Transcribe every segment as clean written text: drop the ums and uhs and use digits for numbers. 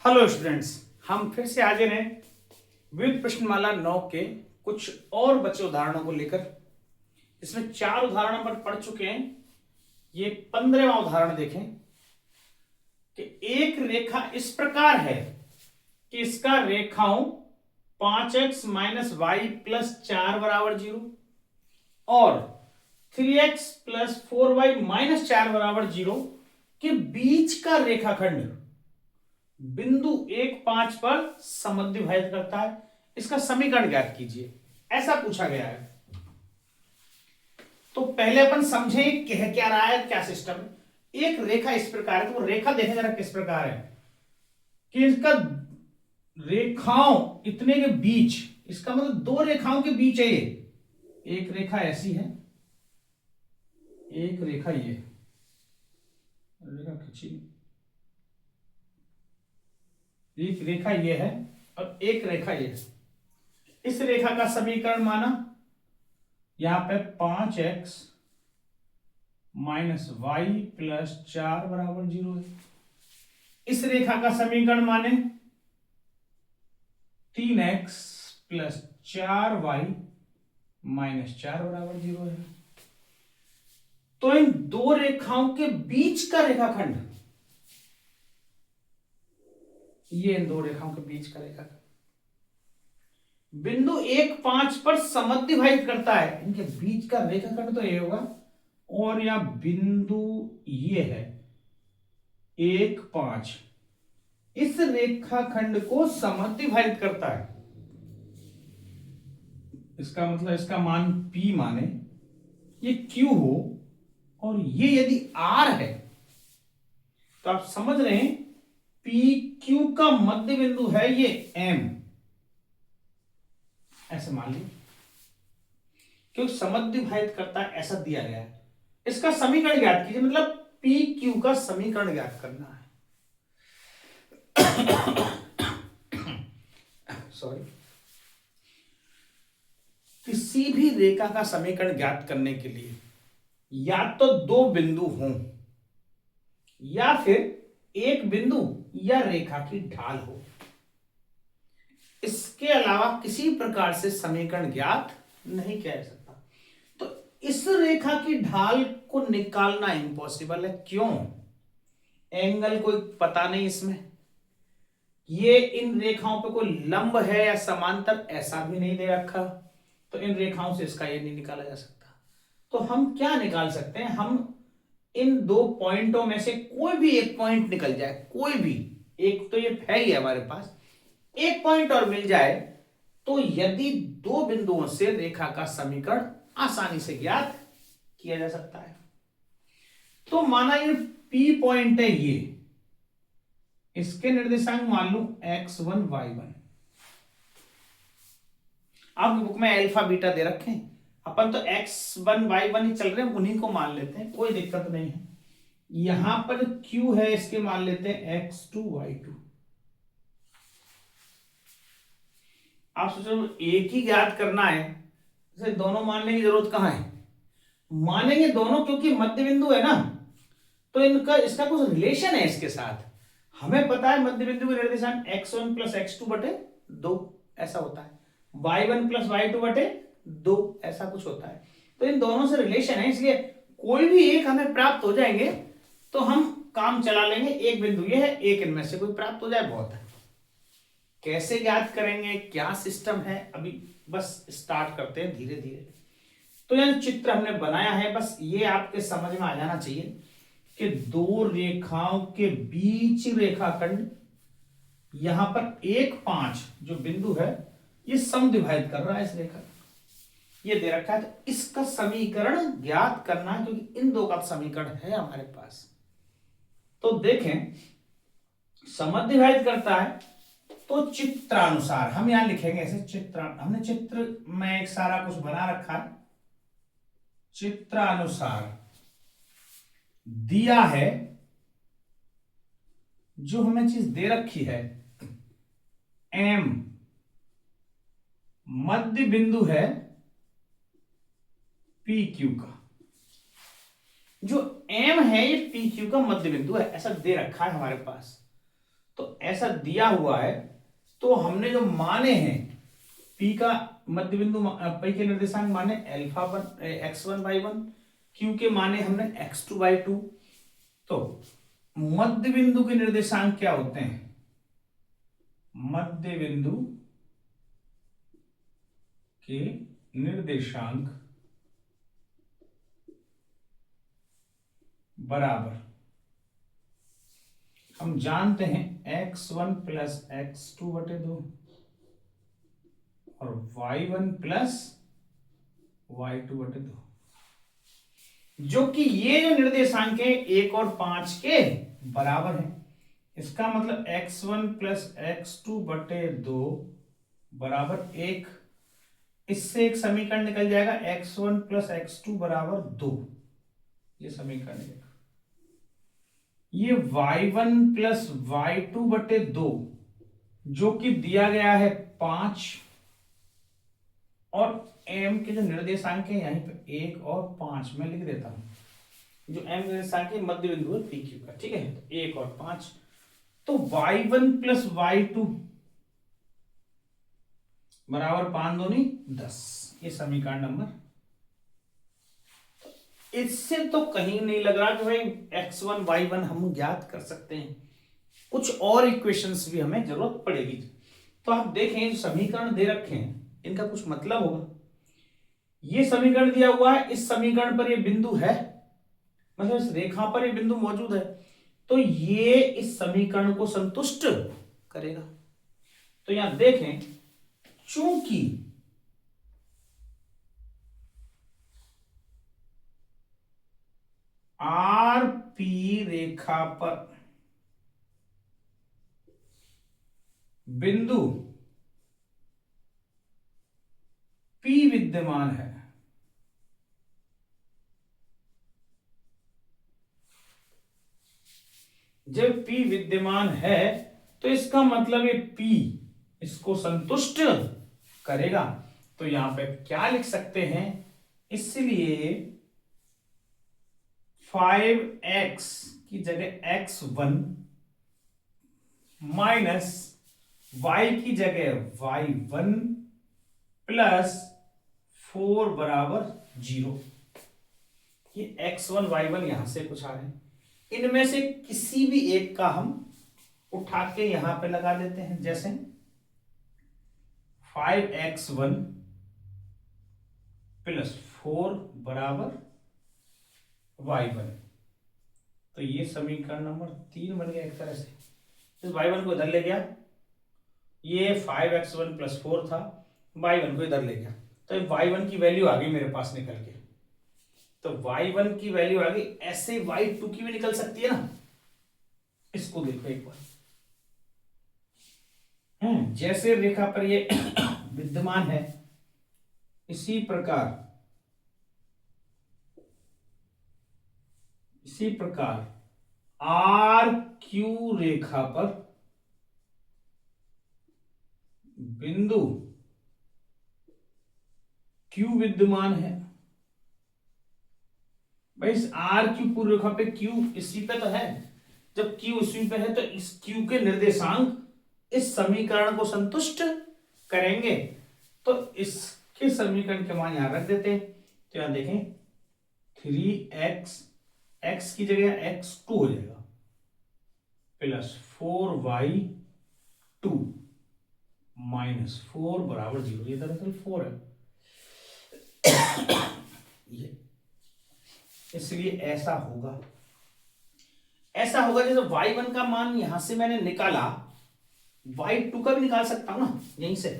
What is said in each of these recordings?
Hello students, हम फिर से हाजिर हैं विविध प्रश्नमाला 9 के कुछ और बचे उदाहरणों को लेकर। इसमें 4 उदाहरण पर पढ़ चुके हैं। ये 15वां उदाहरण देखें कि एक रेखा इस प्रकार है कि इसका रेखाओं 5x माइनस वाई प्लस 4 बराबर 0 और 3x प्लस 4y माइनस 4 बराबर 0 के बीच का रेखाखंड बिंदु 1,5 पर समद्विभाजित करता है। इसका समीकरण ज्ञात कीजिए, ऐसा पूछा गया है। तो पहले अपन समझे कह क्या रहा है, क्या सिस्टम है। एक रेखा इस प्रकार है, तो वो रेखा देखें जरा किस प्रकार है कि इसका रेखाओं इतने के बीच, इसका मतलब 2 रेखाओं के बीच है। ये एक रेखा ऐसी है, एक रेखा ये रेखा खींची, एक रेखा ये है और एक रेखा ये है। इस रेखा का समीकरण माना यहां पे 5x माइनस वाई प्लस 4 बराबर 0 है। इस रेखा का समीकरण माने 3x प्लस 4y माइनस 4 बराबर 0 है। तो इन 2 रेखाओं के बीच का रेखाखंड, ये इन 2 रेखाओं के बीच का रेखाखंड बिंदु 1,5 पर समद्विभाजित करता है। इनके बीच का रेखाखंड तो ये होगा और यहां बिंदु ये है 1,5, इस रेखाखंड को समद्विभाजित करता है। इसका मतलब इसका मान P माने ये Q हो और ये यदि R है तो आप समझ रहे हैं PQ का मध्य बिंदु है ये M, ऐसे मान लीजिए, क्योंकि समद्विभाजित करता है ऐसा दिया गया है। इसका समीकरण ज्ञात कीजिए, मतलब PQ का समीकरण ज्ञात करना है। सॉरी, किसी भी रेखा का समीकरण ज्ञात करने के लिए या तो 2 बिंदु हों या फिर एक बिंदु या रेखा की ढाल हो, इसके अलावा किसी प्रकार से समीकरण ज्ञात नहीं किया जा सकता। तो इस रेखा की ढाल को निकालना इम्पॉसिबल है। क्यों? एंगल कोई पता नहीं इसमें, ये इन रेखाओं पे कोई लंब है या समांतर ऐसा भी नहीं दे रखा, तो इन रेखाओं से इसका ये नहीं निकाला जा सकता। तो हम क्या निकाल सकते हैं, हम इन 2 पॉइंटों में से कोई भी एक पॉइंट निकल जाए, कोई भी एक, तो ये है ही हमारे पास, एक पॉइंट और मिल जाए तो यदि 2 बिंदुओं से रेखा का समीकरण आसानी से ज्ञात किया जा सकता है। तो माना ये P पॉइंट है, ये इसके निर्देशांक मान लू x1 y1। आप बुक में अल्फा बीटा दे रखे हैं, अपन तो x1 y1 ही चल रहे हैं, उन्हीं को मान लेते हैं, कोई दिक्कत नहीं है। यहां पर q है, इसके मान लेते हैं x2 y2। आप सोचो एक ही ज्ञात करना है, इसे दोनों मानने की जरूरत कहां है? मानेंगे दोनों क्योंकि मध्य बिंदु है ना, तो इनका इसका कुछ रिलेशन है इसके साथ। हमें पता है मध्य बिंदु के निर्देशांक x1 प्लस x2 बटे 2 ऐसा होता है, y1 प्लस y2 बटे 2 ऐसा कुछ होता है। तो इन दोनों से रिलेशन है, इसलिए कोई भी एक हमें प्राप्त हो जाएंगे तो हम काम चला लेंगे। एक बिंदु ये है, एक इनमें से कोई प्राप्त हो जाए बहुत है। कैसे ज्ञात करेंगे, क्या सिस्टम है, अभी बस स्टार्ट करते हैं धीरे धीरे। तो यह चित्र हमने बनाया है, बस ये आपके समझ में आ जाना चाहिए कि 2 रेखाओं के बीच रेखाखंड, यहां पर 1,5 जो बिंदु है ये समद्विभाजित कर रहा है इस रेखा, ये दे रखा है। तो इसका समीकरण ज्ञात करना है, क्योंकि इन 2 का समीकरण है हमारे पास। तो देखें, समद्विभाजित करता है तो चित्रानुसार हम यहां लिखेंगे ऐसे, हमने चित्र में एक सारा कुछ बना रखा है। चित्रानुसार दिया है, जो हमें चीज दे रखी है M मध्य बिंदु है PQ का, जो M है ये PQ का मध्य बिंदु है, ऐसा दे रखा है हमारे पास। तो ऐसा दिया हुआ है, तो हमने जो माने हैं पी का मध्य बिंदु, पी के निर्देशांक माने alpha one x1 y1, Q के माने हमने x2 y2। तो मध्य बिंदु के निर्देशांक क्या होते हैं? मध्य बिंदु के निर्देशांक बराबर, हम जानते हैं x1 प्लस x2/2 और y1 प्लस y2/2, जो कि ये जो निर्देशांक है 1 और 5 के बराबर है। इसका मतलब x1 प्लस x2/2 बराबर 1। इससे एक समीकरण निकल जाएगा x1 प्लस x2 बराबर 2, ये समीकरण निकलेगा। ये y1 प्लस y2/2 जो कि दिया गया है 5, और m के जो निर्देशांक है यहीं पे 1 और 5 मैं लिख देता हूं। जो m निर्देशांक है मध्य बिंदु है पी क्यू का, ठीक है, तो 1 और 5। तो y1 प्लस y2 बराबर 5 दूनी 10, ये समीकरण नंबर। इससे तो कहीं नहीं लग रहा कि भाई x1 y1 हम ज्ञात कर सकते हैं, कुछ और इक्वेशंस भी हमें जरूरत पड़ेगी। तो आप देखें जो समीकरण दे रखे हैं इनका कुछ मतलब होगा। ये समीकरण दिया हुआ है, इस समीकरण पर ये बिंदु है, मतलब इस रेखा पर ये बिंदु मौजूद है, तो ये इस समीकरण को संतुष्ट करेगा। तो यहां देखें, चूंकि आर पी रेखा पर बिंदु P विद्यमान है, जब P विद्यमान है तो इसका मतलब ये P इसको संतुष्ट करेगा। तो यहां पे क्या लिख सकते हैं, इसलिए 5x की जगह x1 माइनस y की जगह y1 प्लस 4 बराबर 0। ये x1 y1 यहां से कुछ आ रहे हैं, इनमें से किसी भी एक का हम उठा के यहां पे लगा देते हैं। जैसे 5x1 प्लस 4 बराबर y1, तो ये समीकरण नंबर 3 बन गया एक तरह से। इस y1 को इधर ले गया, ये 5x1 प्लस 4 था, y1 को इधर ले गया, तो y1 की वैल्यू आ गई मेरे पास निकल के। तो y1 की वैल्यू आ गई, ऐसे y2 की भी निकल सकती है ना। इसको देखो एक बार, जैसे रेखा पर ये विद्यमान है, इसी प्रकार आर क्यू रेखा पर बिंदु Q विद्यमान है। भाई इस आर क्यू पूर्व रेखा पे Q इसी पे तो है, जब Q इसी पे है तो इस Q के निर्देशांक इस समीकरण को संतुष्ट करेंगे। तो इसके समीकरण के मान यहां रख देते हैं। तो यहां देखें 3x, x की जगह x2 हो जाएगा, प्लस 4y2 माइनस 4 बराबर 0। ये दरअसल 4 है, ये इसलिए ऐसा होगा जैसे y1 का मान यहां से मैंने निकाला, y2 का भी निकाल सकता हूं ना, यहीं से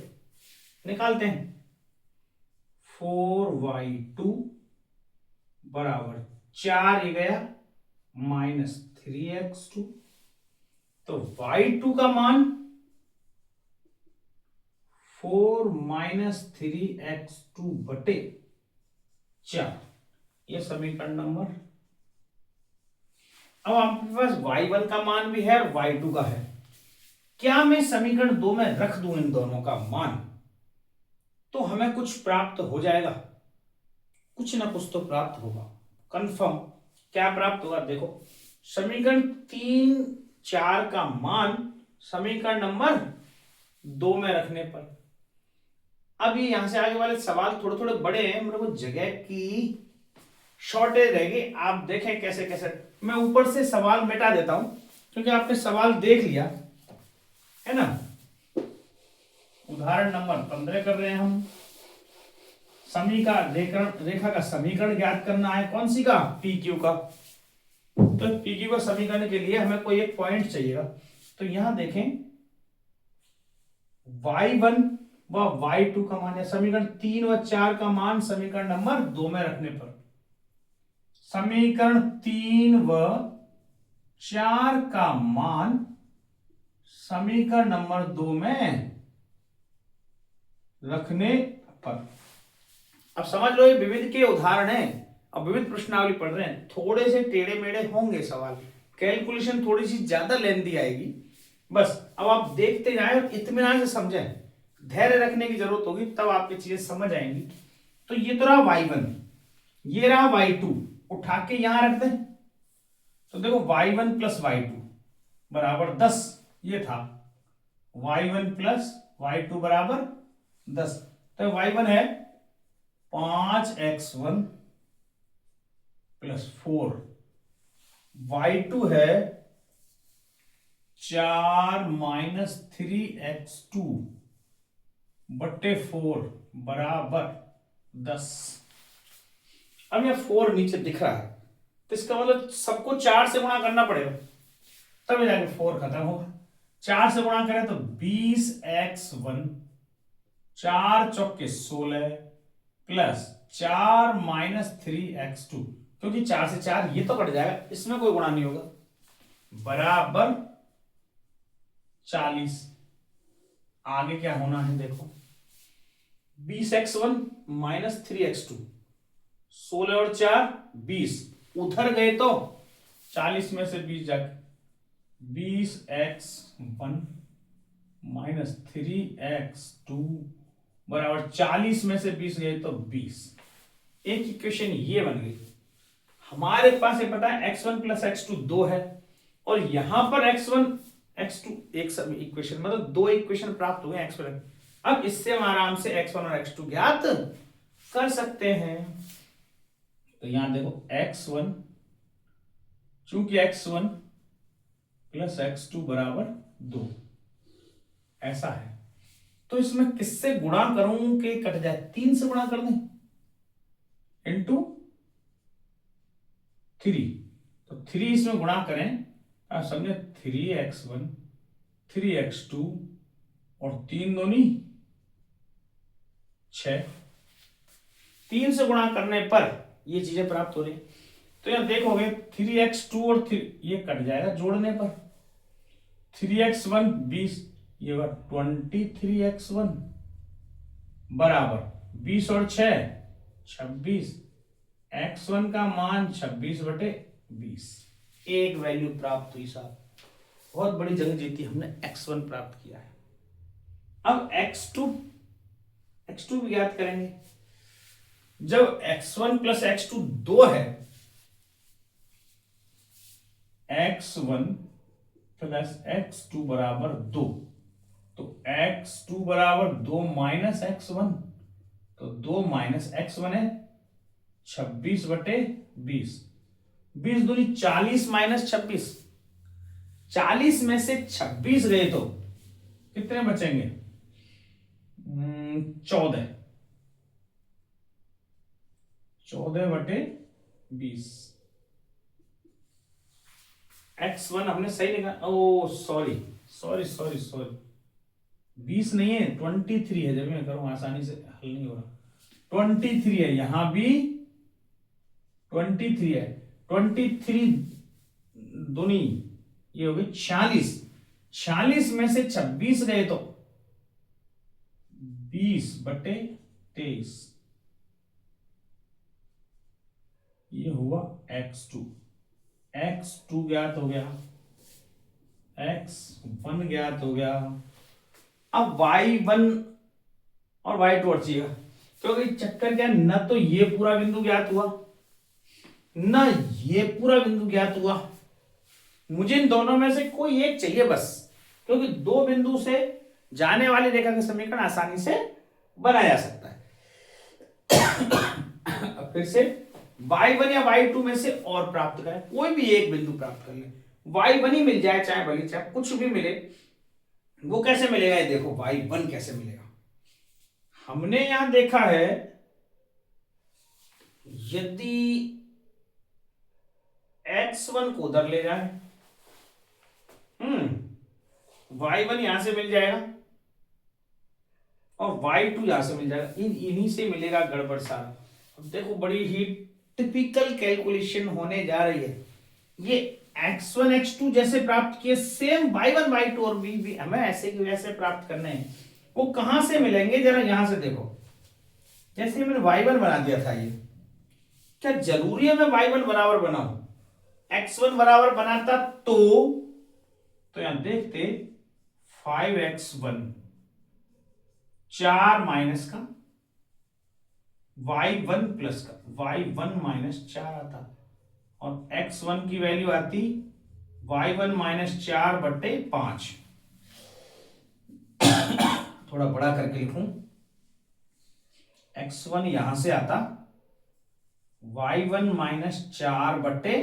निकालते हैं। 4y2 बराबर 4 ये गया माइनस 3x2, तो y2 का मान 4 माइनस 3x2 बटे 4, ये समीकरण नंबर। अब आपके पास y1 का मान भी है और y2 का है। क्या मैं समीकरण 2 में रख दूं इन दोनों का मान, तो हमें कुछ प्राप्त हो जाएगा, कुछ ना कुछ तो प्राप्त होगा कंफर्म। क्या प्राप्त होगा देखो, समीकरण 3, 4 का मान समीकरण नंबर 2 में रखने पर। अब ये यहां से आगे वाले सवाल थोड़े थोड़े बड़े हैं, मेरे को जगह की शॉर्टेज रहेगी। आप देखें कैसे कैसे। मैं ऊपर से सवाल मिटा देता हूं क्योंकि आपने सवाल देख लिया है ना। उदाहरण नंबर 15 कर रहे हैं हम। रेखा का समीकरण ज्ञात करना है। कौन सी का? पी क्यू का। तो पी क्यू का समीकरण के लिए हमें कोई एक पॉइंट चाहिएगा। तो यहां देखें y1 व y2 का मान है। समीकरण 3 व 4 का मान समीकरण नंबर 2 में रखने पर, समीकरण 3 व 4 का मान समीकरण नंबर 2 में रखने पर। अब समझ लो ये विविध के उदाहरण हैं। अब विविध प्रश्नावली पढ़ रहे हैं, थोड़े से टेढ़े मेढ़े होंगे सवाल, कैलकुलेशन थोड़ी सी ज्यादा लेंथी आएगी। बस अब आप देखते जाएं और इत्मीनान से समझें, धैर्य रखने की जरूरत होगी, तब आपकी चीजें समझ आएंगी। तो ये तो रहा y1, ये रहा y2, उठा के यहां रख दें। तो देखो y1 प्लस y2 बराबर 10, ये था y1 प्लस y2 बराबर 10। तो y1 है 5x1 प्लस 4, y2 है 4 माइनस 3x2 बट्टे 4 बराबर 10। अब यह 4 नीचे दिख रहा है, तो इसका मतलब सबको 4 से गुणा करना पड़ेगा, तब जाके 4 खत्म होगा। 4 से गुणा करें तो 20x1, 4 चौके 16 प्लस 4 माइनस 3x2, क्योंकि 4 से 4 ये तो कट जाएगा, इसमें कोई गुणा नहीं होगा, बराबर 40। आगे क्या होना है देखो, 20x1 माइनस 3x2, 16 और 4 20, उधर गए तो 40 में से 20 जाके 20x1 माइनस 3x2 बराबर 40 में से 20 गए तो 20। एक इक्वेशन ये बन गई। हमारे पास ये पता है x1 प्लस x2 2 है, और यहां पर x1 x2 एक सब इक्वेशन, मतलब दो इक्वेशन प्राप्त हुए x1। अब इससे हम आराम से x1 और x2 ज्ञात कर सकते हैं। तो यहां देखो x1, चूंकि x1 प्लस x2 बराबर 2 ऐसा है, तो इसमें किससे गुणा करूं कि कट जाए? 3 से गुणा कर दें इंटू 3, तो 3 इसमें गुणा करें, आप समझे 3x1 3x2 और 3 दूनी 6, 3 से गुणा करने पर ये चीजें प्राप्त हो रही। तो यहां देखोगे 3x2 और 3 ये कट जाएगा जोड़ने पर, 3x1 20, ये 23x1 बराबर 20 और 6 26, x1 का मान 26/20। एक वैल्यू प्राप्त हुई साहब, बहुत बड़ी जंग जीती हमने, x1 प्राप्त किया है। अब x2 भी ज्ञात करेंगे। जब x1 प्लस x2 2 है, x1 प्लस x2 बराबर 2, तो x2 बराबर 2 माइनस x1, तो 2 माइनस x1 है 26/20, 20 दूनी 40 माइनस 26, 40 में से 26 गए तो कितने बचेंगे? 14, 14/20। x1 हमने सही लिखा, ओ सॉरी 20 नहीं है 23 है, जब मैं करूं आसानी से हल नहीं हो रहा। 23 है, यहां भी 23 है, 23 दूनी ये हो गई 46, 46 में से 26 गए तो 20/23, ये हुआ x2 ज्ञात हो गया, x1 ज्ञात हो गया। अब y1 और y2 और चाहिए, क्योंकि चक्कर क्या, न तो ये पूरा बिंदु ज्ञात हुआ ना ये पूरा बिंदु ज्ञात हुआ, मुझे इन दोनों में से कोई एक चाहिए बस। क्योंकि दो बिंदु से जाने वाली रेखा का समीकरण आसानी से बनाया जा सकता है। अब फिर से y1 या y2 में से और प्राप्त करें, कोई भी एक बिंदु प्राप्त कर ले, y1 ही मिल जाए चाहे भले चाहे कुछ भी मिले। वो कैसे मिलेगा ये देखो, y1 कैसे मिलेगा। हमने यहां देखा है यदि x1 को उधर ले जाए, y1 यहां से मिल जाएगा और y2 यहां से मिल जाएगा, इन्हीं से मिलेगा गड़बड़ सारा। अब देखो बड़ी ही टिपिकल कैलकुलेशन होने जा रही है। ये x1 x2 जैसे प्राप्त किए सेम y1 y2 और भी हमें ऐसे की वैसे प्राप्त करने हैं। वो कहां से मिलेंगे जरा यहां से देखो, जैसे मैंने y1 बना दिया था, ये क्या जरूरी है मैं y1 बराबर बनाऊं? x1 बराबर बनाता तो यहां देखते 5x1 4 माइनस का y1 प्लस का y1 माइनस 4 आता और x1 की वैल्यू आती y1 माइनस 4 बटे 5। थोड़ा बड़ा करके लिखूं, x1 यहां से आता y1 माइनस 4 बटे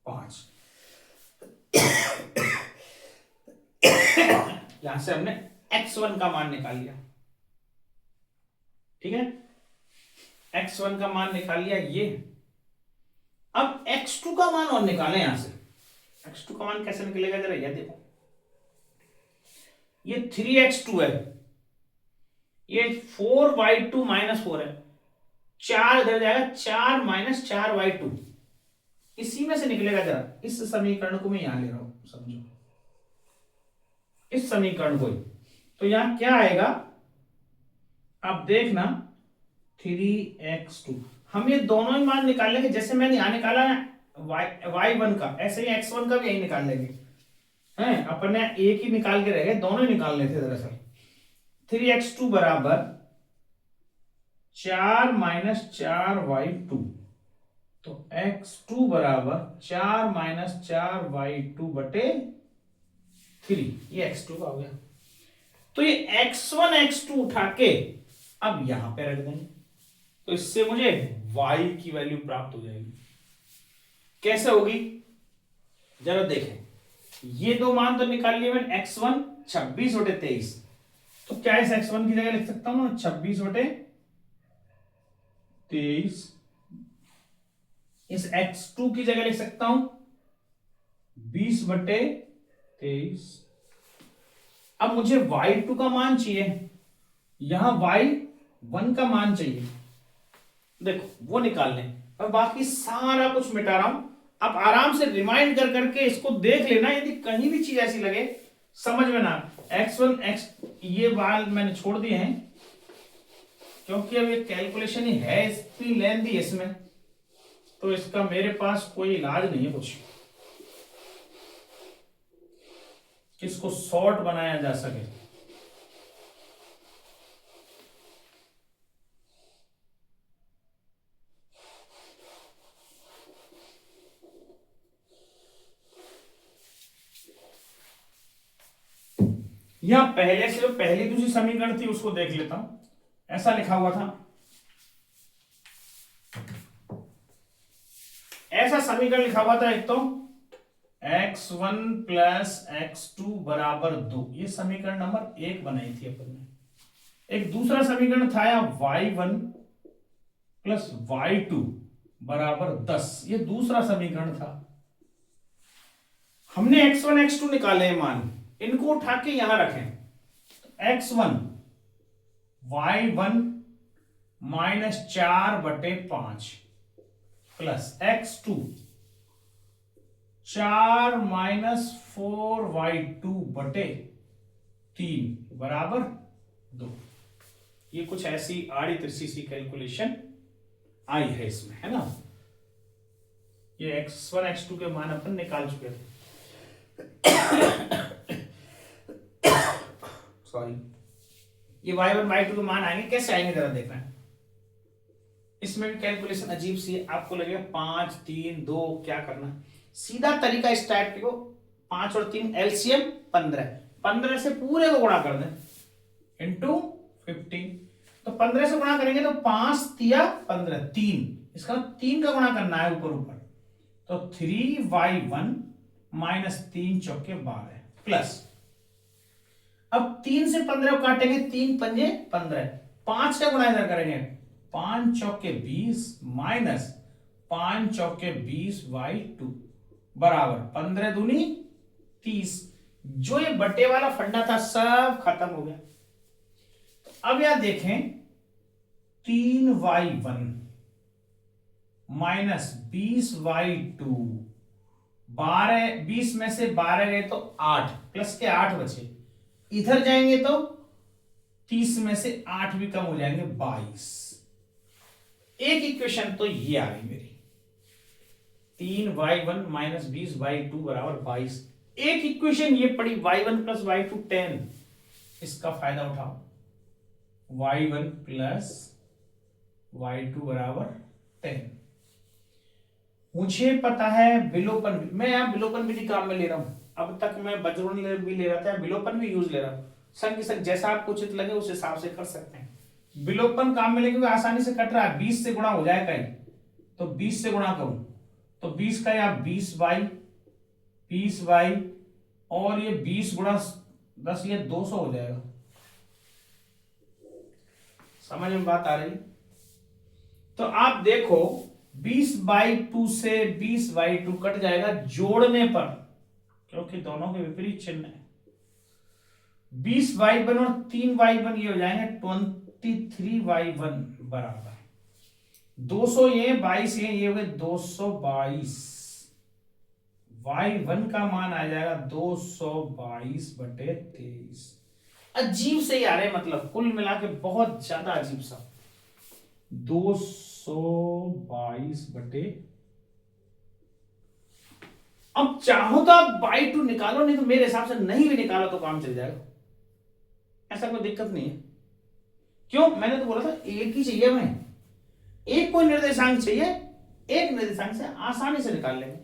5। यहां से हमने x1 का मान निकाल लिया, ठीक है, x1 का मान निकाल लिया ये। अब x2 का मान और निकालें यहां से। x2 का मान कैसे निकलेगा जरा ये देखो, ये 3x2 है, ये 4y2 माइनस 4 है, 4 इधर जाएगा, 4 माइनस 4y2 इसी में से निकलेगा। जरा इस समीकरण को मैं यहां ले रहा हूं, समझो इस समीकरण को ही, तो यहां क्या आएगा आप देखना 3x2। हम ये दोनों ही मान निकाल लेंगे, जैसे मैंने यहां निकाला है y1 का, ऐसे ही x1 का भी यही निकाल लेंगे हैं। अपन ने एक ही निकाल के रह गए, दोनों ही निकालने थे दरअसल। 3x2 बराबर 4 माइनस 4y2, तो x2 बराबर 4 माइनस 4y2 बटे 3, ये x2 का हो गया। तो ये x1 x2 उठा के अब यहां पे रख देंगे, तो इससे मुझे y की वैल्यू प्राप्त हो जाएगी। कैसे होगी जरा देखें, ये दो मान तो निकाल लिए मैंने, x1 26 बटे 23, तो क्या इस x1 की जगह लिख सकता हूं ना 26 बटे 23, इस x2 की जगह लिख सकता हूं 20 बटे 23। अब मुझे y2 का मान चाहिए, यहां y1 का मान चाहिए, देखो वो निकाल लें और बाकी सारा कुछ मिटा रहा हूं। आप आराम से रिमाइंड कर करके इसको देख लेना, यदि कहीं भी चीज ऐसी लगे समझ में ना, x1 x ये वाल मैंने छोड़ दिए हैं क्योंकि अब ये कैलकुलेशन ही है, इतनी लेंथी है इसमें, तो इसका मेरे पास कोई इलाज नहीं है कुछ, किसको शॉर्ट बनाया जा सके। यहां पहले से जो पहली दूसरी समीकरण थी उसको देख लेता हूं, ऐसा लिखा हुआ था, ऐसा समीकरण लिखा हुआ था, एक तो x1 प्लस x2 बराबर 2, ये समीकरण नंबर 1 बनाई थी अपन ने। एक दूसरा समीकरण था y1 प्लस y2 बराबर 10, ये दूसरा समीकरण था। हमने x1 x2 निकाले मान, इनको उठा के यहां रखें, x1 y1 माइनस 4 बटे 5 प्लस x2 4 माइनस 4y2 बटे 3 बराबर 2। ये कुछ ऐसी आड़ी तिरछी सी कैलकुलेशन आई है इसमें, है ना। ये x1 x2 के मान अपन निकाल चुके थे। सॉरी, ये y1 y2 के मान आएंगे, कैसे आएंगे जरा देखना है। इसमें भी कैलकुलेशन अजीब सी है, आपको लगेगा 5 3 2 क्या करना, सीधा तरीका इस टाइप को 5 और 3 एलसीएम 15, 15 से पूरे को गुणा कर दें इंटू 15। तो 15 से गुणा करेंगे तो 5 तिया 15, 3, इसका 3 का गुणा करना है ऊपर ऊपर। तो 3y1 माइनस 3 चौके 12 प्लस, अब 3 से 15 को काटेंगे, 3 पंजे 15, 5 का गुणा इधर करेंगे, 5 चौके 20 माइनस 5 चौके 20y2 बराबर 15 दूनी 30। जो ये बटे वाला फंडा था सब खत्म हो गया। तो अब यहां देखें 3y1 माइनस 20y2, 12, 20 में से 12 गए तो 8, प्लस के 8 बचे, इधर जाएंगे तो 30 में से 8 भी कम हो जाएंगे 22। एक इक्वेशन तो ये आ गई मेरी, 3y1 माइनस 20y2 बराबर 22। एक इक्वेशन ये पड़ी y1 प्लस y2 10, इसका फायदा उठाओ, y1 प्लस y2 बराबर 10। मुझे पता है विलोपन, मैं यहां विलोपन विधि काम में ले रहा हूं, अब तक मैं बजरून भी ले रहा था, विलोपन भी यूज ले रहा हूं, संग संग जैसा आपको उचित लगे उस हिसाब से कर सकते हैं। विलोपन काम में लेके आसानी से कट रहा है, 20 से गुणा हो जाएगा ही, तो 20 से गुणा करूं तो 20 का या 20y और ये 20 गुणा 10, ये 200 हो जाएगा। समझ में बात आ रही? तो आप देखो 20/2 से 20/2 कट जाएगा जोड़ने पर, क्योंकि दोनों के विपरीत चिन्ह है। 20y1 और 3y1 ये हो जाएंगे 23y1 बराबर 200, ये 22 ये हो गए 222। y1 का मान आ जाएगा 222/23। अजीब से ही आ रहे, मतलब कुल मिला के बहुत ज्यादा अजीब सा, 222 अब चाहो तो आप y2 निकालो, नहीं तो मेरे हिसाब से नहीं भी निकालो तो काम चल जाएगा, ऐसा कोई दिक्कत नहीं है। क्यों? मैंने तो बोला था एक ही चाहिए, हमें एक कोई निर्देशांक चाहिए, एक निर्देशांक से आसानी से निकाल लेंगे।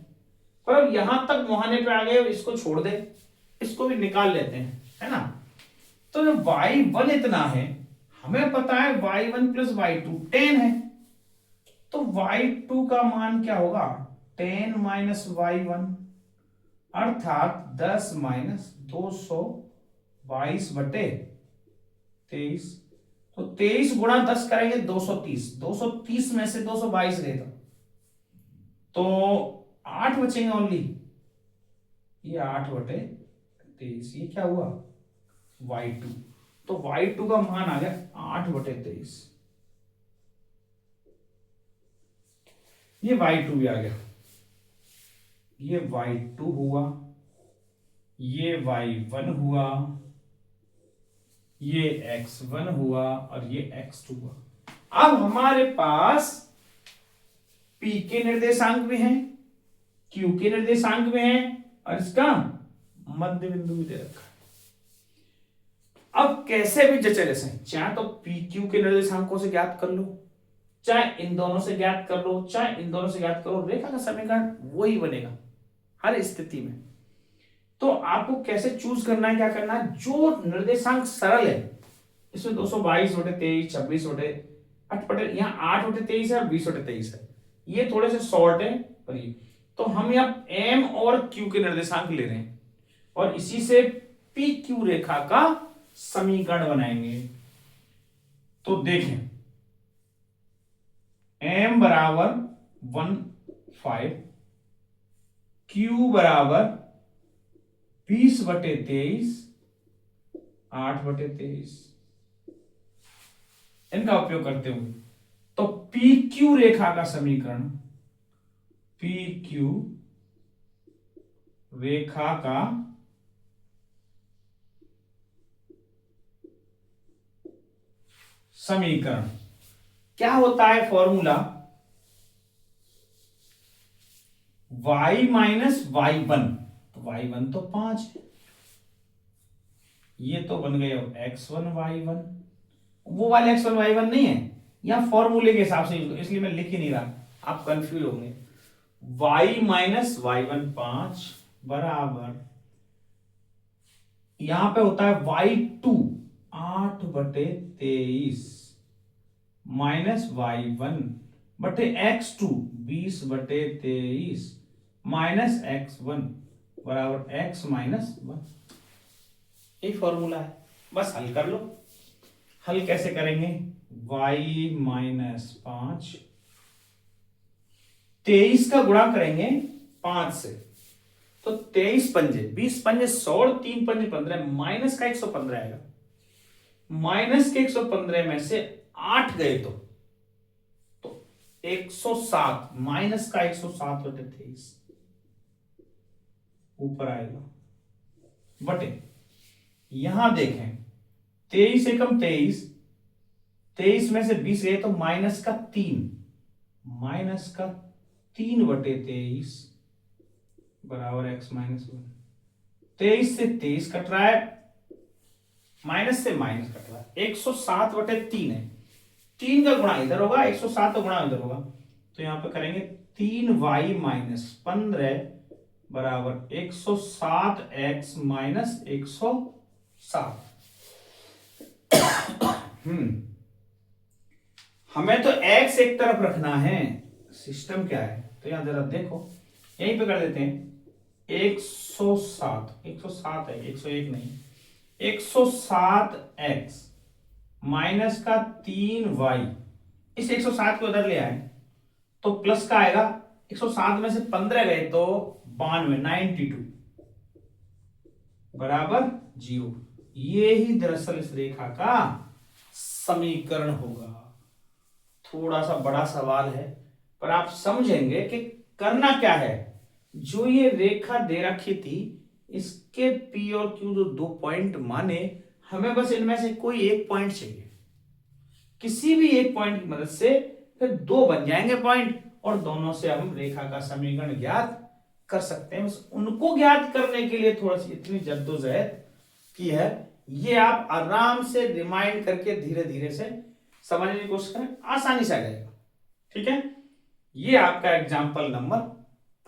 पर अब यहां तक मुहाने पे आ गए, इसको छोड़ दे, इसको भी निकाल लेते हैं, है ना। तो जो y1 इतना है, हमें पता है y1 प्लस y2 10 है, तो y2 का मान क्या होगा 10 माइनस y1, अर्थात 10 माइनस 222/23। तो 23 गुणा 10 करेंगे 230, 230 में से 222 गए तो 8 बचेंगे ओनली, ये 8/23, ये क्या हुआ y2। तो y2 का मान आ गया 8/23, ये y2 भी आ गया, ये y2 हुआ, ये y1 हुआ, ये x1 हुआ और ये x2 हुआ। अब हमारे पास p के निर्देशांक भी हैं, q के निर्देशांक भी हैं और इसका मध्य बिंदु भी दे रखा है। अब कैसे भी जचे जैसे, चाहे तो pq के निर्देशांकों से ज्ञात कर लो, चाहे इन दोनों से ज्ञात कर लो, चाहे इन दोनों से ज्ञात करो, रेखा का समीकरण वही बनेगा हर स्थिति में। तो आपको कैसे चूज करना है, क्या करना है, जो निर्देशांक सरल है, इसमें 222/23, 26/8, यहाँ 8/23 है और 20/23 है, ये थोड़े से शॉर्ट है पर ये, तो हम यहाँ m और q के निर्देशांक ले रहे हैं और इसी से PQ रेखा का समीकरण बनाएंगे। तो देखें m बराबर 15, q बराबर 20/23, 8/23, इनका उपयोग करते हुए तो PQ रेखा का समीकरण, PQ रेखा का समीकरण क्या होता है, फॉर्मूला y माइनस y1, तो y1 तो 5 है, ये तो बन गए x1 y1, वो वाले x1 y1 नहीं है, यहां फॉर्मूले के हिसाब से, इसलिए मैं लिख ही नहीं रहा, आप कंफ्यूज होंगे। y माइनस y1 5 बराबर यहां पे होता है y2 8/23 माइनस y1 बटे x2 20/23 माइनस x1 बराबर x माइनस 1। यही फॉर्मूला है, बस हल कर लो। हल कैसे करेंगे? y माइनस 5, 23 का गुणा करेंगे 5 से, तो 23 पंजे 20 पंजे 100 और 3 पंजे 15, माइनस का 115 आएगा। माइनस के 115 में से 8 गए तो 107, माइनस का 107/23 ऊपर आएगा बटे, यहां देखें 23 एकम 23, 23 में से 20 गए तो माइनस का 3, माइनस का 3/23 बराबर x माइनस 1। 23 से 23 कट रहा है, माइनस से माइनस कट रहा है, 107/3 है। 3 का गुणा इधर होगा, 107 का गुणा इधर होगा, तो यहां पे करेंगे 3y माइनस 15 बराबर 107x माइनस 107। हमें तो x एक तरफ रखना है, सिस्टम क्या है, तो यहां जरा देखो, यहीं पे कर देते हैं 107, 107 है, 101 नहीं, 107x माइनस का 3y, इस 107 को उधर ले आए तो प्लस का आएगा, 107 में से 15 गए तो 92 बराबर 0। ये ही दरअसल इस रेखा का समीकरण होगा। थोड़ा सा बड़ा सवाल है, पर आप समझेंगे कि करना क्या है। जो ये रेखा दे रखी थी, इसके P और Q जो 2 पॉइंट माने, हमें बस इनमें से कोई एक पॉइंट चाहिए। किसी भी एक पॉइंट की मदद से फिर 2 बन जाएंगे पॉइंट, और दोनों से हम रेखा का समीकरण ज्ञात कर सकते हैं। बस उनको ज्ञात करने के लिए थोड़ा सी इतनी जद्दोजहद की है, ये आप आराम से रिमाइंड करके धीरे धीरे से समझने की कोशिश करें, आसानी से आ जाएगा। ठीक है, ये आपका एग्जाम्पल नंबर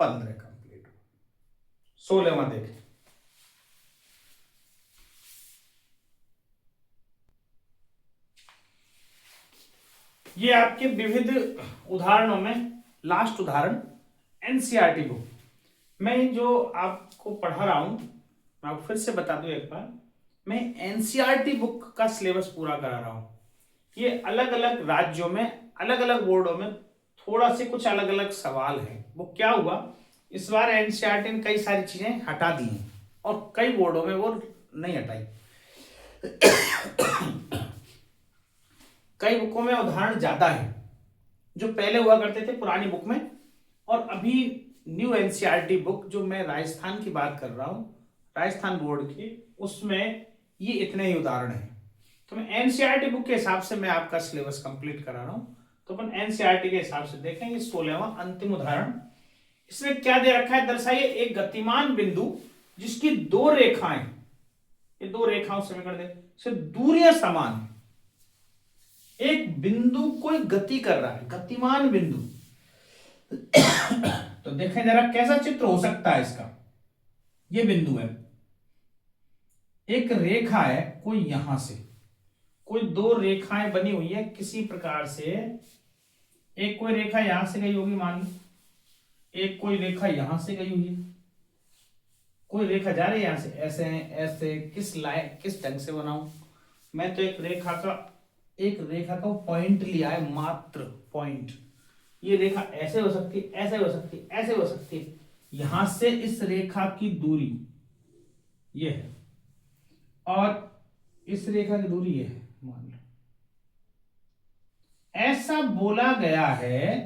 15 कंप्लीट हो। 16वां देखें। ये आपके विविध उदाहरणों में लास्ट उदाहरण एनसीईआरटी बुक। मैं जो आपको पढ़ा रहा हूं, मैं आपको फिर से बता दूं एक बार, मैं एनसीईआरटी बुक का सिलेबस पूरा करा रहा हूं। ये अलग अलग राज्यों में, अलग अलग बोर्डों में थोड़ा से कुछ अलग अलग सवाल हैं। वो क्या हुआ, इस बार एनसीईआरटी ने कई सारी चीजें हटा दी हैं और कई बोर्डों में वो नहीं हटाई। कई बुकों में उदाहरण ज्यादा है, जो पहले हुआ करते थे पुरानी बुक में, और अभी न्यू एनसीईआरटी बुक जो मैं राजस्थान की बात कर रहा हूं, राजस्थान बोर्ड की, उसमें ये इतने ही उदाहरण हैं। तो मैं एनसीईआरटी बुक के हिसाब से मैं आपका सिलेबस कंप्लीट करा रहा हूं। तो अपन एनसीईआरटी के हिसाब से देखेंगे 16वां अंतिम उदाहरण। इसमें क्या दे रखा है, दर्शाइए एक गतिमान बिंदु जिसकी 2 रेखाएं, ये 2 रेखाओं से समीकरण दे, सिर्फ दूरियां समान है। एक बिंदु कोई गति कर रहा है, गतिमान बिंदु। तो देखें जरा कैसा चित्र हो सकता है इसका। ये बिंदु है, एक रेखा है कोई यहां से, कोई 2 रेखाएं बनी हुई है किसी प्रकार से। एक कोई रेखा यहां से गई होगी मान लो, एक कोई रेखा यहां से गई हुई है, कोई रेखा जा रही है यहां से, ऐसे ऐसे, किस लाइन किस ढंग से बनाऊं मैं, तो एक रेखा का पॉइंट लिया है, मात्र पॉइंट। ये रेखा ऐसे हो सकती है, ऐसे हो सकती है, ऐसे हो सकती है। यहां से इस रेखा की दूरी ये है और इस रेखा की दूरी ये है, मान लो। ऐसा बोला गया है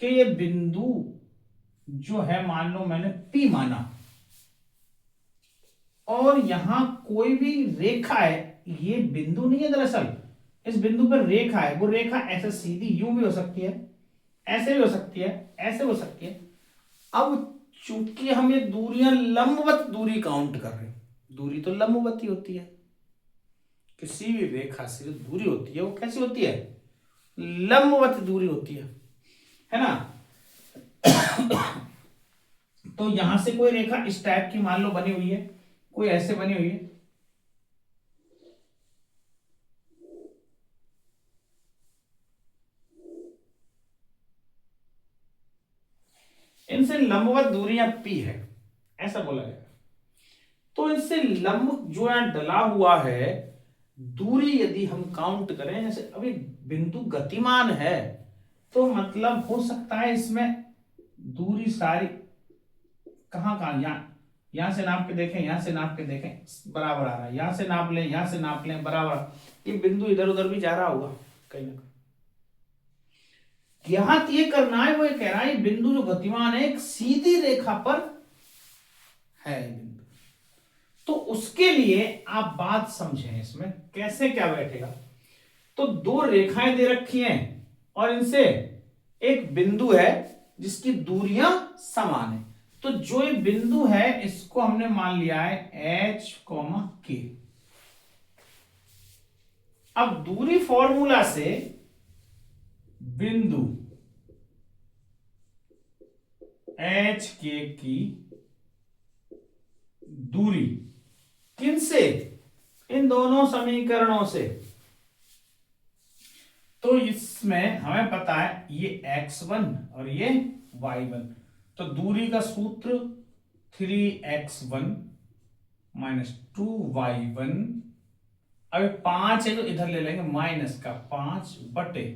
कि ये बिंदु जो है, मान लो मैंने P माना, और यहां कोई भी रेखा है, ये बिंदु नहीं है दरअसल, इस बिंदु पर रेखा है। वो रेखा ऐसे सीधी यूं भी हो सकती है, ऐसे भी हो सकती है, ऐसे हो सकती है। अब चूंकि हम ये दूरियां लंबवत दूरी काउंट कर रहे हैं, दूरी तो लंबवत ही होती है, किसी भी रेखा से जो दूरी होती है वो कैसी होती है, लंबवत दूरी होती है ना। तो यहां से कोई रेखा इस टाइप की मान लो बनी हुई है, कोई ऐसे बनी हुई है, इनसे लंबवत दूरियां p है, ऐसा बोला गया। तो इनसे लंब जो है डला हुआ है, दूरी यदि हम काउंट करें, जैसे अभी बिंदु गतिमान है, तो मतलब हो सकता है इसमें दूरी सारी कहाँ कहाँ, यहां से नाप के देखें, यहां से नाप के देखें, बराबर आ रहा है, यहां से नाप लें, यहां से नाप लें, बराबर। ये बिंदु इधर उधर भी जा रहा होगा कहीं ना कहीं। यहां ये करना है, वो ये कह रहा है बिंदु जो गतिमान है एक सीधी रेखा पर है बिंदु। तो उसके लिए आप बात समझें, इसमें कैसे क्या बैठेगा। तो दो रेखाएं दे रखी हैं और इनसे एक बिंदु है जिसकी दूरियां समान है। तो जो ये बिंदु है इसको हमने मान लिया है h, k। अब दूरी फॉर्मूला से बिंदु h k की दूरी किनसे, इन दोनों समीकरणों से। तो इसमें हमें पता है ये x1 और ये y1, तो दूरी का सूत्र 3x1 माइनस 2y1। अब 5 है तो इधर ले लेंगे माइनस का 5 बटे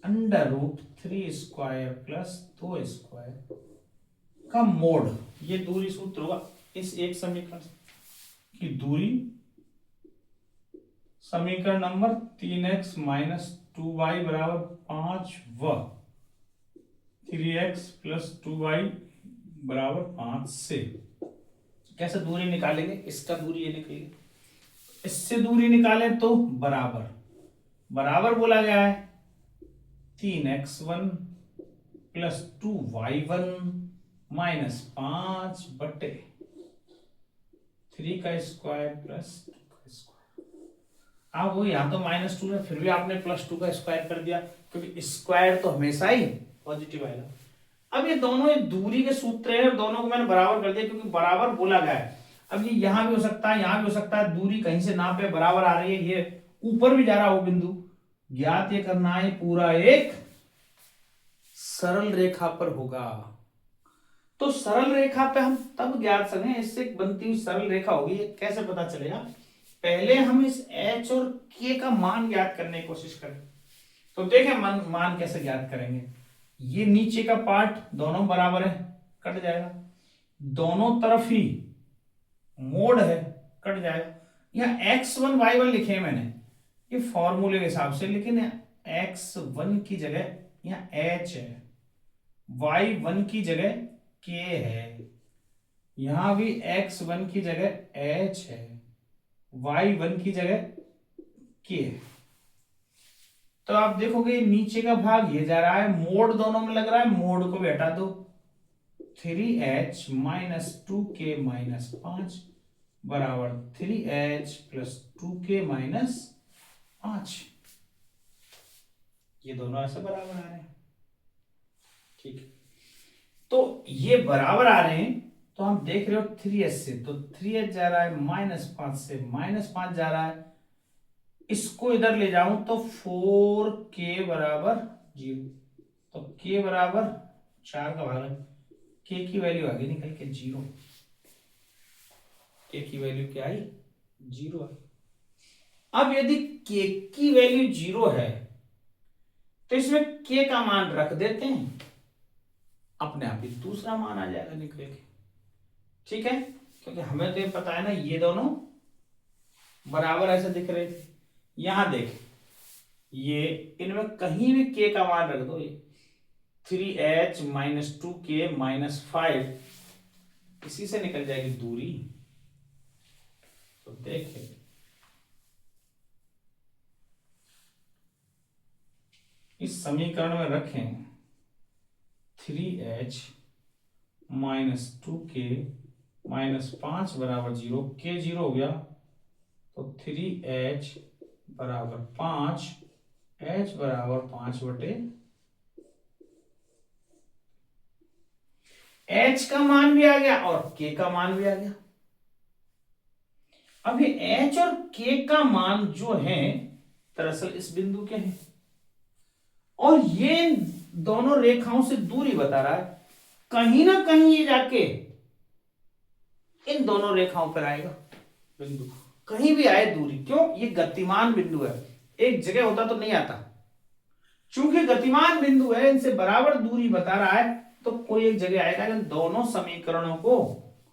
√3² प्लस 2² का मोड। ये दूरी सूत्र होगा इस एक समीकरण की दूरी, समीकरण नंबर 3x माइनस 2y बराबर 5 व 3x प्लस 2y बराबर 5 से कैसे दूरी निकालेंगे, इसका दूरी ये निकलेगी, इससे दूरी निकालें तो बराबर बराबर बोला गया है 3x1 प्लस 2y1 माइनस 5 बटे 3² प्लस 2²। अब वो यहाँ तो -2 है, फिर भी आपने +2 का स्क्वायर कर दिया, क्योंकि स्क्वायर तो हमेशा ही पॉजिटिव आएगा। अब ये दोनों एक दूरी के सूत्र हैं, दोनों को मैंने बराबर कर दिया क्योंकि बराबर बोला गया है। अब ये यहां भी हो सकता है, यहां भी हो सकता है, दूरी कहीं से नापे बराबर आ रही है, ये ऊपर भी जा रहा हो बिंदु, ज्ञात ये करना है पूरा एक सरल रेखा पर होगा। तो सरल रेखा पे हम तब ज्ञात सकें, इससे बनती हुई सरल रेखा होगी, ये कैसे पता चलेगा। पहले हम इस h और k का मान ज्ञात करने की कोशिश करें। तो देखें मान कैसे ज्ञात करेंगे। ये नीचे का पार्ट दोनों बराबर है, कट जाएगा, दोनों तरफ ही मोड है, कट जाएगा। यहाँ x1 y1 लिखे हैं मैंने ये फॉर्मूले के हिसाब से, लेकिन x1 की जगह यहाँ h है, y1 की जगह k है, यहां भी x1 की जगह h है, y1 की जगह k है। तो आप देखोगे नीचे का भाग ये जा रहा है, मोड दोनों में लग रहा है, मोड को भी हटा दो, 3h माइनस 2k माइनस 5 बराबर 3h प्लस 2k माइनस 5। ये दोनों ऐसे बराबर आ रहे हैं, ठीक है। तो ये बराबर आ रहे हैं, तो हम देख रहे हो 3h से, तो 3h जा रहा है -5 से, -5 जा रहा है, इसको इधर ले जाऊं तो 4k बराबर 0, तो k बराबर 4 का भाग है, k की वैल्यू आगे निकल के 0, k की वैल्यू क्या आई 0 है। अब यदि k की वैल्यू 0 है तो इसमें k का मान रख देते हैं, अपने आप ही दूसरा मान आ जाएगा निकल के, ठीक है। क्योंकि हमें तो ये पता है ना ये दोनों बराबर ऐसे दिख रहे थे। यहां देख, ये इनमें कहीं भी k का मान रख दो, ये 3h माइनस 2k माइनस 5 इसी से निकल जाएगी दूरी। तो देखें इस समीकरण में रखें 3h माइनस 2k माइनस 5 बराबर 0, k 0 हो गया, तो 3h बराबर 5, h बराबर 5 बटे h का मान भी आ गया और k का मान भी आ गया। अब ये एच और के का मान जो है दरअसल इस बिंदु के हैं, और ये दोनों रेखाओं से दूरी बता रहा है। कहीं ना कहीं ये जाके इन दोनों रेखाओं पर आएगा बिंदु, कहीं भी आए दूरी, क्यों, ये गतिमान बिंदु है, एक जगह होता तो नहीं आता। चूंकि गतिमान बिंदु है, इनसे बराबर दूरी बता रहा है, तो कोई एक जगह आएगा। इन दोनों समीकरणों को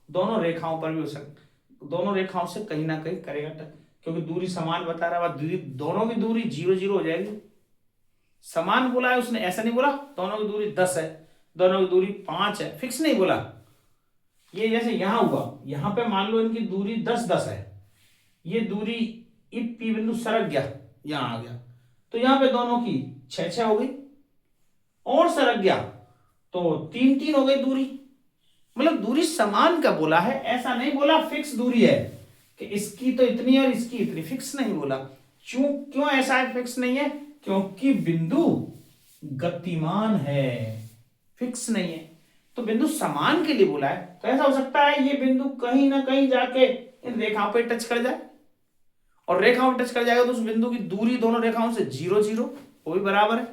दोनों रेखाओं पर भी हो सकता, दोनों रेखाओं से कहीं ना कहीं करेगा, क्योंकि दूरी समान बता रहा है, दूरी दोनों की दूरी 0 0 हो जाएगी। समान बोला है उसने, ऐसा नहीं बोला दोनों की दूरी 10 है, दोनों की दूरी 5 है, फिक्स नहीं बोला। ये जैसे यहां हुआ, यहां पे मान लो इनकी दूरी 10 10 है, ये दूरी पी बिंदु सरक गया, यहां आ गया, तो यहां पे दोनों की 6 6 हो गई, और सरक गया तो 3 3 हो गई दूरी। मतलब दूरी समान का बोला है, ऐसा नहीं बोला फिक्स दूरी है कि इसकी तो इतनी और इसकी इतनी, फिक्स नहीं बोला। क्यों ऐसा है फिक्स नहीं है? क्योंकि बिंदु गतिमान है, फिक्स नहीं है। तो बिंदु समान के लिए बोला है, तो ऐसा हो सकता है ये बिंदु कहीं ना कहीं जाके इन रेखाओं पे टच कर जाए, और रेखाओं पे टच कर जाएगा तो उस बिंदु की दूरी दोनों रेखाओं से 0 0, वो भी बराबर है।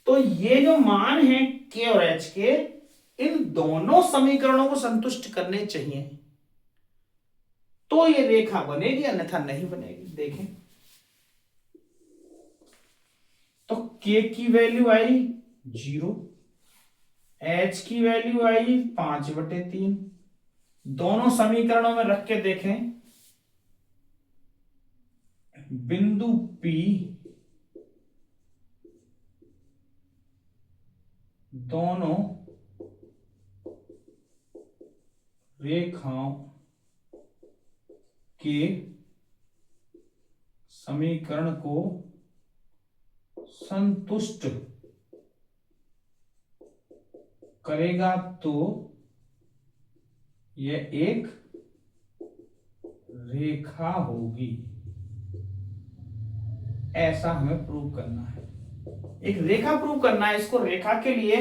तो ये जो मान है के और एच के, इन दोनों समीकरणों को संतुष्ट करने चाहिए, तो ये रेखा बनेगी, अन्यथा नहीं बनेगी। देखें तो के की वैल्यू आई 0, एच की वैल्यू आई 5/3, दोनों समीकरणों में रख के देखें, बिंदु P दोनों रेखाओं के समीकरण को संतुष्ट करेगा, तो यह एक रेखा होगी। ऐसा हमें प्रूव करना है, एक रेखा प्रूव करना है। इसको रेखा के लिए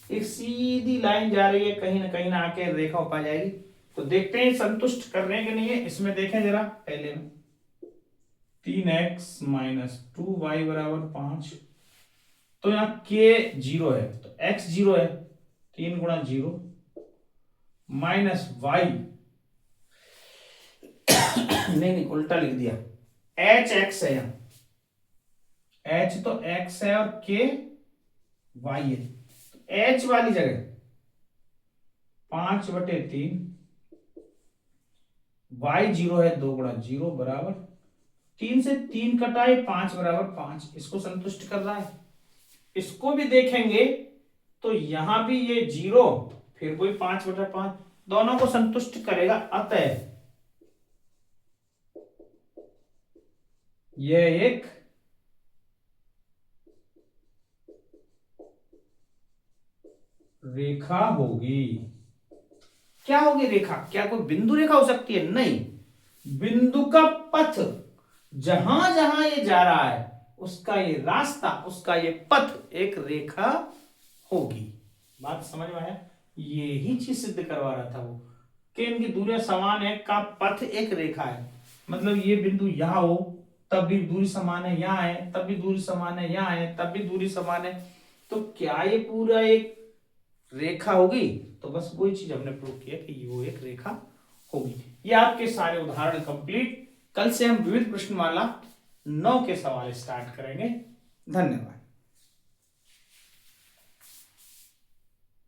एक सीधी लाइन जा रही है, कहीं ना आके रेखा हो पा जाएगी। तो देखते हैं संतुष्ट कर रहे हैं कि नहीं है। इसमें देखें जरा, पहले में 3x - 2y = 5, तो यहां k 0 है, तो x 0 है, 3 × 0 -y नहीं उल्टा लिख दिया, hx है, यहां h तो x है और k y है, तो h वाली जगह 5/3, y 0 है, 2 × 0 बराबर 3 से 3 कटाए, 5 = 5, इसको संतुष्ट कर रहा है। इसको भी देखेंगे तो यहां भी ये 0, फिर कोई 5/5, दोनों को संतुष्ट करेगा। अतः यह एक रेखा होगी। क्या होगी रेखा? क्या कोई बिंदु रेखा हो सकती है? नहीं, बिंदु का पथ, जहां जहां ये जा रहा है उसका ये रास्ता, उसका ये पथ एक रेखा होगी। बात समझ में आया? ये ही चीज सिद्ध करवा रहा था वो, कि इनकी दूरियां समान है, का पथ एक रेखा है। मतलब ये बिंदु यहां हो तब भी दूरी समान है, यहां है तब भी दूरी समान है, यहां है तब भी दूरी समान है, तो क्या ये पूरा एक रेखा होगी? तो बस वही चीज हमने प्रूव किया कि वो एक रेखा होगी। ये आपके सारे उदाहरण कंप्लीट। कल से हम विविध प्रश्नमाला 9 के सवाल स्टार्ट करेंगे। धन्यवाद।